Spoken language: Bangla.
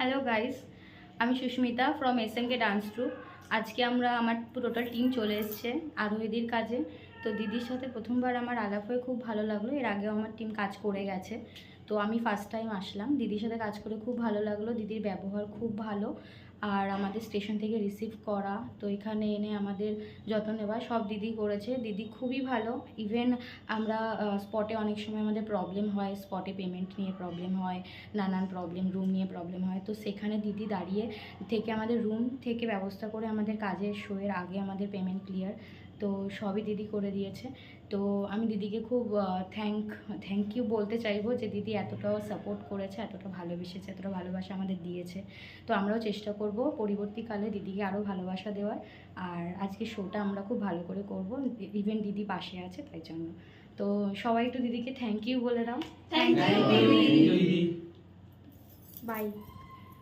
হ্যালো গাইস, আমি Susmita from SMK dance troupe. আজকে আমার টোটাল টিম চলে এসেছে আরোহীদির কাজে। তো দিদির সাথে প্রথমবার আমার আলাপ হয়ে খুব ভালো লাগলো। এর আগেও আমার টিম কাজ করে গেছে, তো আমি ফার্স্ট টাইম আসলাম। দিদির সাথে কাজ করে খুব ভালো লাগলো। দিদির ব্যবহার খুব ভালো, আর আমাদের স্টেশন থেকে রিসিভ করা, তো এখানে এনে আমাদের যত্ন নেওয়া সব দিদি করেছে। দিদি খুবই ভালো। ইভেন আমরা স্পটে অনেক সময় আমাদের প্রবলেম হয়, স্পটে পেমেন্ট নিয়ে প্রবলেম হয়, নানান প্রবলেম, রুম নিয়ে প্রবলেম হয়, তো সেখানে দিদি দাঁড়িয়ে থেকে আমাদের রুম থেকে ব্যবস্থা করে আমাদের কাজের শোয়ের আগে আমাদের পেমেন্ট ক্লিয়ার, তো সবই দিদি করে দিয়েছে। তো আমি দিদিকে খুব থ্যাংক ইউ বলতে চাইবো যে দিদি এতটাও সাপোর্ট করেছে, এতটা ভালোবেসেছে, এতটা ভালোবাসা আমাদের দিয়েছে। তো আমরাও চেষ্টা করব পরবর্তীকালে দিদিকে আরও ভালোবাসা দেওয়ার। আর আজকে শোটা আমরা খুব ভালো করে করব, ইভেন দিদি পাশে আছে তাই জন্য। তো সবাই একটু দিদিকে থ্যাংক ইউ বলে দাও। Thank you. Bye.